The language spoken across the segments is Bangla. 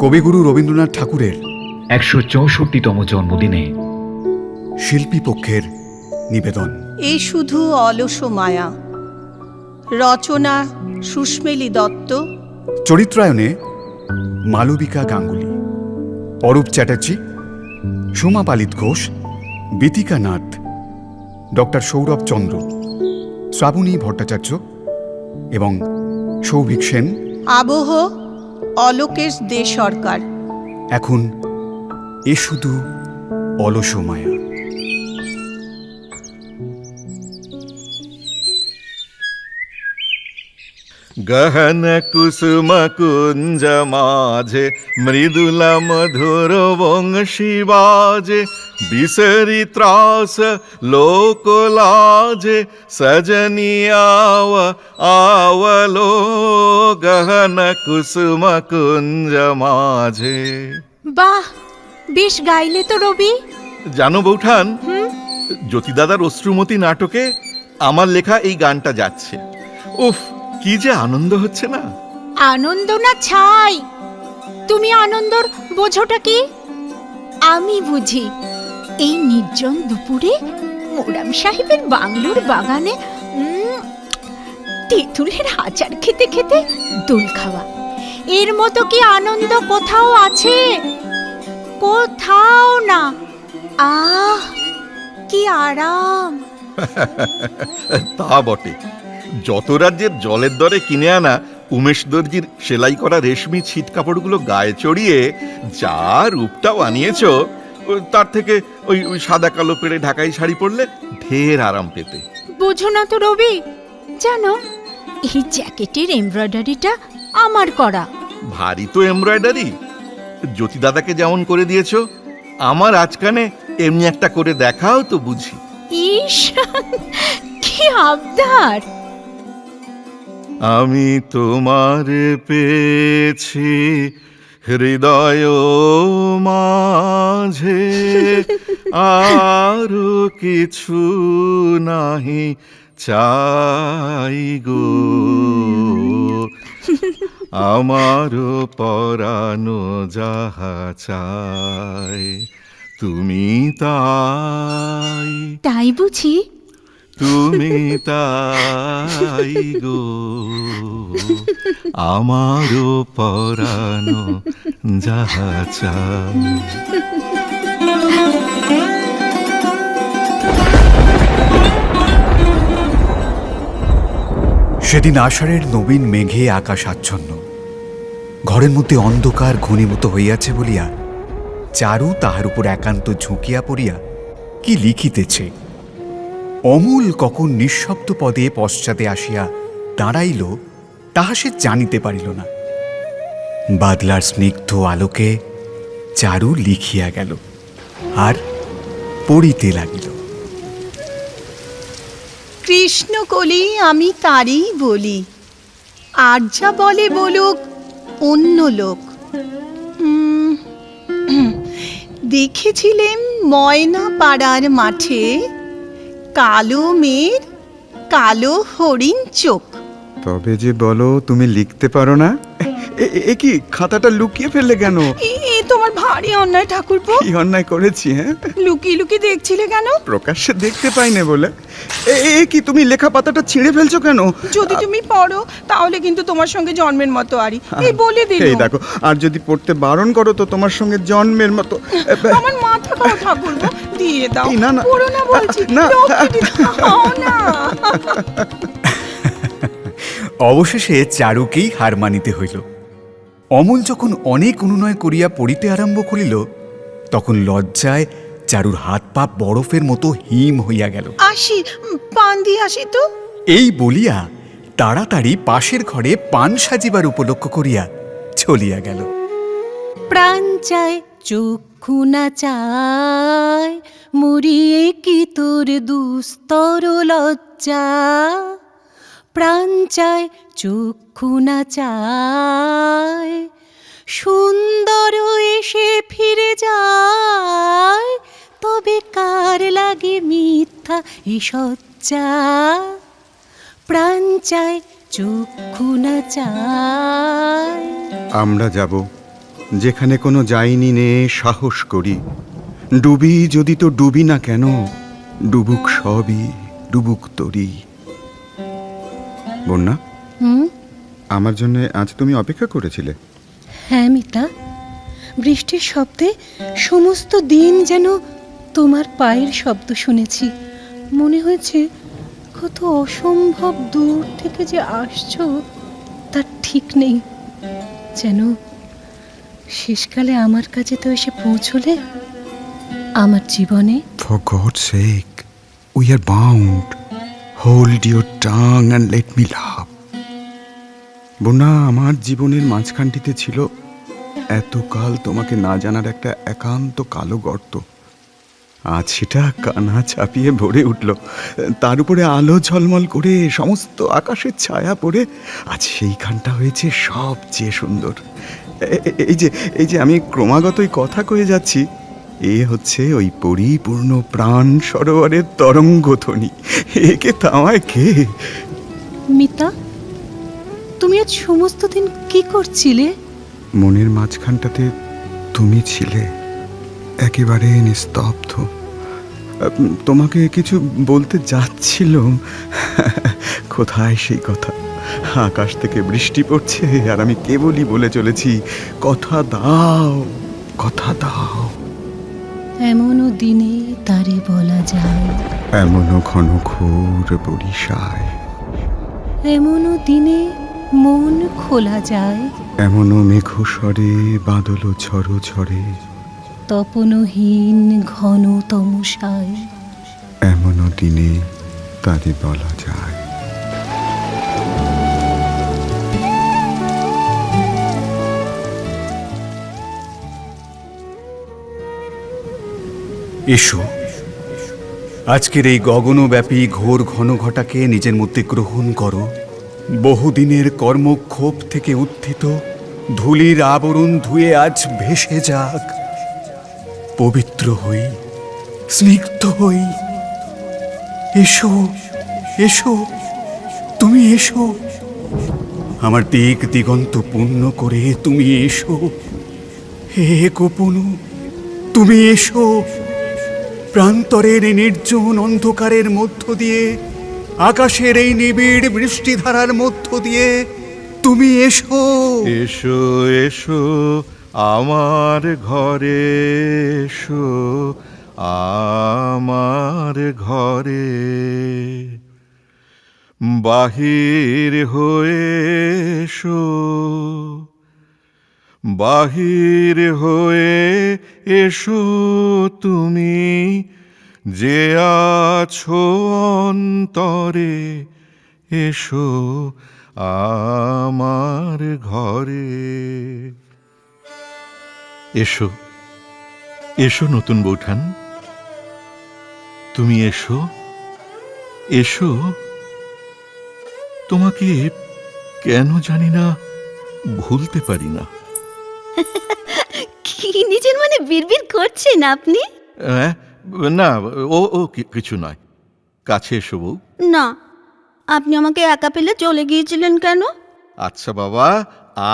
কবিগুরু রবীন্দ্রনাথ ঠাকুরের 164তম জন্মদিনে শিল্পী পক্ষের নিবেদন। এই শুধু অলস মায়া। রচনা সুস্মেলী দত্ত, চরিত্রায়নে মালবিকা গাঙ্গুলি, অরূপ চ্যাটার্জি, সোমা পালিত ঘোষ, বিতিকা নাথ, ডক্টর সৌরভ চন্দ্র, শ্রাবণী ভট্টাচার্য এবং সৌভিক সেন। আবহ অলোকেশ দে সরকার। এখন এ শুধু অলস মায়া। গহন কুসুম কুঞ্জ মাঝে মৃদুলা মধুর বংশী বাজে, বিসরি ত্রাস লোক লাজে, সজনি আওলো গহন কুসুম কুঞ্জ মাঝে। বাহ, বেশ গাইলে তো রবি। জানো বৌঠান, জ্যোতিদাদার অশ্রুমতি নাটকে আমার লেখা এই গানটা যাচ্ছে। উফ, কি যে আনন্দ হচ্ছে না। আনন্দ না ছাই, তুমি আনন্দর বোঝোটা কি? আমি বুঝি। এই নির্জন দুপুরে মোরাম সাহেবের বাংলোর বাগানে তেঁতুলের আচার খেতে খেতে দোল খাওয়া, এর মতো কি আনন্দ কোথাও আছে? কোথাও না। আহ, কি আরাম। তা বটে, যত রাজ্যের জলের দরে কিনে আনা উমেশ দর্জির সেলাই করা রেশমি ছিট কাপড়গুলো গায়ে চড়িয়ে যা রূপটাও আনিয়েছ, তার থেকে ওই সাদা কালো পেড়ে ঢাকাই শাড়ি পরলে ঢের আরাম পেতে। বোঝো না তো রবি, জানো এই জ্যাকেটের এমব্রয়ডারিটা আমার করা। ভারী তো এমব্রয়ডারি। জ্যোতি দাদাকে যেমন করে দিয়েছ, আমার আজকানে এমনি একটা করে দেখাও তো বুঝি। ইস, কি আবদার। আমি তোমার পেয়েছি হৃদয় মাঝে, আর কিছু নাহি চাই গো, আমার পরানো যাহা চাই তুমি তাই। তাই বুঝি? তুমি তাই গো, আমারও পরানো যাহা চাই। সেদিন আষাঢ়ের নবীন মেঘে আকাশ আচ্ছন্ন, ঘরের মধ্যে অন্ধকার ঘনীভূত হইয়াছে বলিয়া চারু তাহার উপর একান্ত ঝুঁকিয়া পড়িয়া কি লিখিতেছে। অমূল কখন নিঃশব্দ পদে পশ্চাতে আসিয়া দাঁড়াইল তাহা সে জানিতে পারিল না। বাদলার স্নিগ্ধ আলোকে চারু লিখিয়া গেল আর পড়িতে লাগিল। কৃষ্ণ কলি আমি তারই বলি, আর যা বলে বলুক অন্য লোক। দেখেছিলেন ময়না পাড়ার মাঠে কালো মেয়ের কালো হরিণ চোখ। তবে যে বলো, তুমি লিখতে পারো না? এ কি, খাতাটা লুকিয়ে ফেললে কেন? এ তোমার ভারী অন্যায় ঠাকুরপো। কি অন্যায় করেছি? হ্যাঁ, লুকিয়ে লুকিয়ে দেখছিলে কেন? প্রকাশ্যে দেখতে পাইনে বলে। এ কি, তুমি লেখা পাতাটা ছিঁড়ে ফেলছো কেন? যদি তুমি পড়ো তাহলে কিন্তু তোমার সঙ্গে জন্মের মতো আরি, এই বলে দিল। এই দেখো, আর যদি পড়তে বারণ করো তো তোমার সঙ্গে জন্মের মতো। আমার মাথা খাও ঠাকুরপো, দিয়ে দাও। এই না, না। পড়ো না বলছি, না। লক্ষ্মী দাও না। অবশেষে চারুকেই হার মানিতে হইল। অমল যখন অনেক অনুনয় করিয়া পড়িতে আরম্ভ করিল, তখন লজ্জায় চারুর হাত পা বরফের মতো হিম হইয়া গেল। আসি, পান দিয়ে আসি তো। এই বলিয়া তাড়াতাড়ি পাশের ঘরে পান সাজিবার উপলক্ষ করিয়া চলিয়া গেল। প্রাণ চায় চক্ষু না চায়, মুড়িয়ে কি তোর দুস্তর লজ্জা। প্রাণ চায় চক্ষু না চায়, সুন্দর এসে ফিরে যায়, তবে কার লাগে মিথ্যা এ সজ্জা। প্রাণ চায় চক্ষু না চায়। আমরা যাব, যেখানে কোনো যাইনি নে সাহস করি, ডুবি যদি তো ডুবি না কেন, ডুবুক সবই, ডুবুক তরি। বন্যা, হুম? আমার জন্য আজ তুমি অপেক্ষা করেছিলে? হ্যাঁ মিতা, বৃষ্টির শব্দে সমস্ত দিন যেন তোমার পায়ের শব্দ শুনেছি। মনে হয়েছে কত অসম্ভব দূর থেকে যে আসছো তার ঠিক নেই। যেন শেষকালে আমার কাছে তো এসে পৌঁছলে আমার জীবনে। For God's sake, we are bound. Hold your tongue and let me laugh. বন্যা, আমার জীবনের মাঝখানটিতে ছিল এতকাল তোমাকে না জানার একটা একান্ত কালো গর্ত। আজ সেটা কানা চাপিয়ে ভরে উঠল, তার উপরে আলো ঝলমল করে সমস্ত আকাশের ছায়া পড়ে আজ সেইখানটা হয়েছে সবচেয়ে সুন্দর। এই যে আমি ক্রমাগতই কথা কয়ে যাচ্ছি, এ হচ্ছে ওই পরিপূর্ণ প্রাণ সরোবরের তরঙ্গধ্বনি। একে থামায় কে? মিতা, তুমি আজ সমস্ত দিন কি করছিলে? মনের মাঝখানটাতে তুমি ছিলে, একেবারে নিস্তব্ধ। তোমাকে কিছু বলতে যাচ্ছিলাম, কোথায় সেই কথা? আকাশ থেকে বৃষ্টি পড়ছে আর আমি কেবলই বলে চলেছি, কথা দাও, কথা দাও। এমনও দিনে তারে বলা যায়, এমনও ঘন ঘোর বরিশায়, এমনও দিনে মন খোলা যায়, এমনও মেঘস্বরে বাদল ঝড়ো ঝরে, তপনহীন ঘন তমসায়। এমনও দিনে তারে বলা যায়। এসো, আজকের এই গগনব্যাপী ঘোর ঘন ঘটাকে নিজের মধ্যে গ্রহণ করো। বহুদিনের কর্মক্ষোভ থেকে উত্থিত ধূলির আবরণ ধুয়ে আজ ভেসে যাক। পবিত্র হই, স্নিগ্ধ হই। এসো, এসো, তুমি এসো। আমার দিক দিগন্ত পূর্ণ করে তুমি এসো। হে গোপনু, তুমি এসো। প্রান্তরের এই নির্জন অন্ধকারের মধ্য দিয়ে, আকাশের এই নিবিড় বৃষ্টিধারার মধ্য দিয়ে তুমি এসো। এসো এসো আমার ঘরে, এসো আমার ঘরে, বাহির হয়ে এসো, বাহির হয়ে এসো তুমি যে আছো অন্তরে, এসো আমার ঘরে। এসো, এসো নতুন বৌঠান, তুমি এসো, এসো। তোমাকে কেন জানি না ভুলতে পারি না। কি নিজের মানে বিড়বিড় করছেন আপনি? না, ও কিছু নয়। কাছে এসো বউ। না, আপনি আমাকে একা ফেলে চলে গিয়েছিলেন কেন? আচ্ছা বাবা,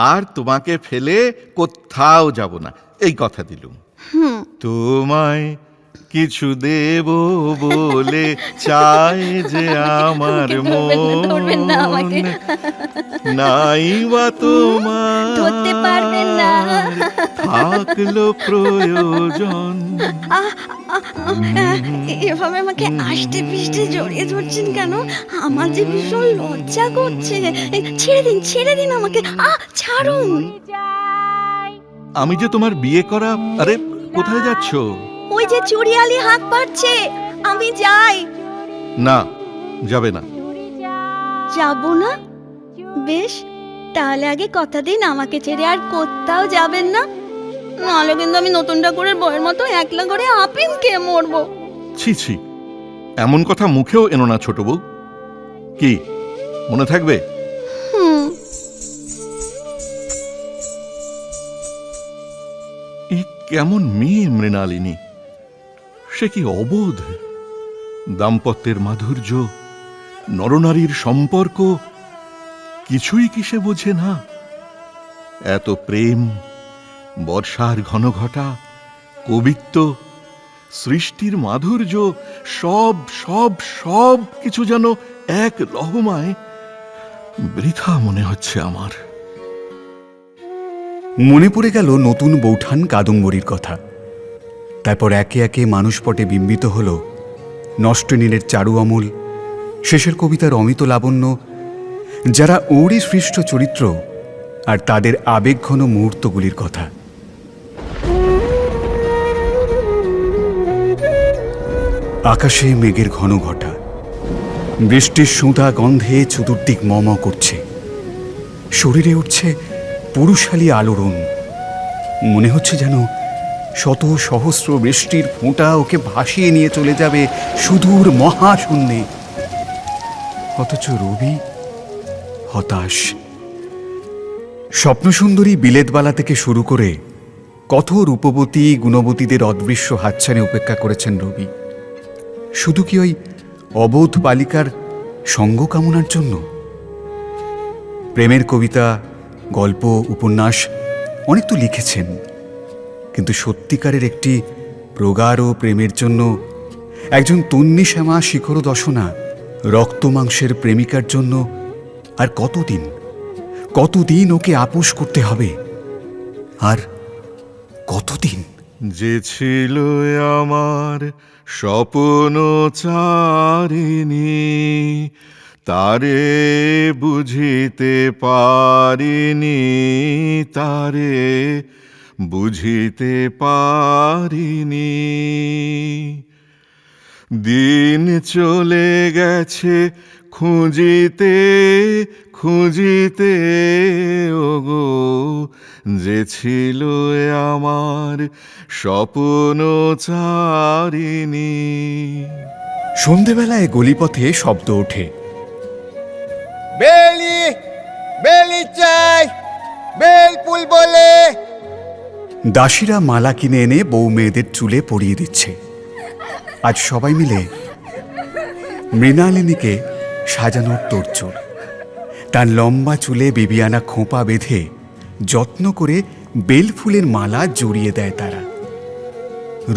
আর তোমাকে ফেলে কোথাও যাব না, এই কথা দিলুম। তোমায় কিছু দেব বলে চায় যে আমার ধরবেন না আমাকে। মন, নাই বা তোমার ধরতে পারবেন না। থাকলো প্রয়োজন। এভাবে আমাকে আষ্টে পিষ্টে জড়িয়ে ধরছেন কেন? আমার যে ভীষণ লজ্জা করছে। ছেড়ে দিন আমাকে। ছাড়ুন। আমি যে তোমার বিয়ে করা। আরে কোথায় যাচ্ছ? ওই যে চুড়িয়ালি হাঁক পাচ্ছে, আমি যাই। না, যাবে না। যাব না? বেশ, তাহলে আগে কথা দিন আমাকে ছেড়ে আর কোথাও যাবেন না। নাহলে কিন্তু আমি নতুন ঠাকুরের বইয়ের মতো একলা করে আপিল খেয়ে মরবো। ছি ছি, এমন কথা মুখেও এনো না ছোট বউ। কি মনে থাকবে? কেমন মেয়ে মৃণালিনী, সে কি অবোধ! দাম্পত্যের মাধুর্য, নরনারীর সম্পর্ক কিছুই কি সে বোঝে না? এত প্রেম, বর্ষার ঘনঘটা, কবিত্ব, সৃষ্টির মাধুর্য, সব সব সব কিছু যেন এক লহমায় বৃথা মনে হচ্ছে আমার। মনে পড়ে গেল নতুন বৌঠান কাদম্বরীর কথা। তারপর একে একে মানুষপটে বিম্বিত হল নষ্টনীলের চারু অমল, শেষের কবিতার অমিত লাবণ্য, যারা ওরই সৃষ্ট চরিত্র আর তাদের আবেগঘন মুহূর্তগুলির কথা। আকাশে মেঘের ঘন ঘটা, বৃষ্টির সুঁতা গন্ধে চতুর্দিক মম করছে, শরীরে উঠছে পুরুষালী আলোড়ন। মনে হচ্ছে যেন শত সহস্র বৃষ্টির ফোঁটা ওকে ভাসিয়ে নিয়ে চলে যাবে সুদূর মহাশূন্যে। অথচ রবি হতাশ। স্বপ্নসুন্দরী বিলেতবালা থেকে শুরু করে কত রূপবতী গুণবতীদের অদৃশ্য হাতছানি উপেক্ষা করেছেন রবি, শুধু কি ওই অবোধ বালিকার সঙ্গ কামনার জন্য? প্রেমের কবিতা, গল্প, উপন্যাস অনেক তো লিখেছেন, কিন্তু সত্যিকারের একটি প্রগাঢ় প্রেমের জন্য, একজন তন্বী শ্যামা শিখর দশনা রক্তমাংসের প্রেমিকার জন্য আর কতদিন কতদিন ওকে আপোষ করতে হবে? আর কতদিন? যে ছিল আমার স্বপ্ন চারিণী, তারে বুঝিতে পারিনি, তারে বুঝিতে পারিনি। দিন চলে গেছে খুঁজিতে খুঁজিতে, ওগো যে ছিল আমার স্বপ্ন চারিণী। সন্ধেবেলায় গলিপথে শব্দ ওঠে, বেলি বেলি চাই, বেলফুল বলে। দাসীরা মালা কিনে এনে বউ মেয়েদের চুলে পরিয়ে দিচ্ছে। আজ সবাই মিলে মৃণালিনীকে সাজানোর তোড়জোড়। তার লম্বা চুলে বিবিয়ানা খোঁপা বেঁধে যত্ন করে বেলফুলের মালা জড়িয়ে দেয় তারা।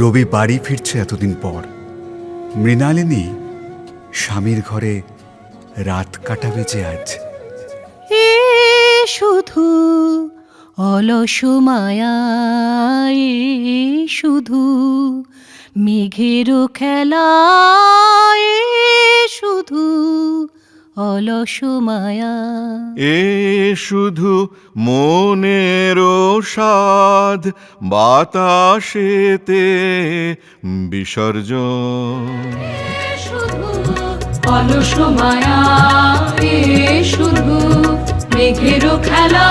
রবি বাড়ি ফিরছে এতদিন পর। মৃণালিনী স্বামীর ঘরে রাত কাটাবে যে আজ। এ শুধু অলস মায়া, এ শুধু মেঘের খেলা, এ শুধু অলস মায়া। এ শুধু মনের সাধ, বাতাসেতে বিসর্জন। শুধু অলস মায়া, এ শুধু মেঘের খেলা।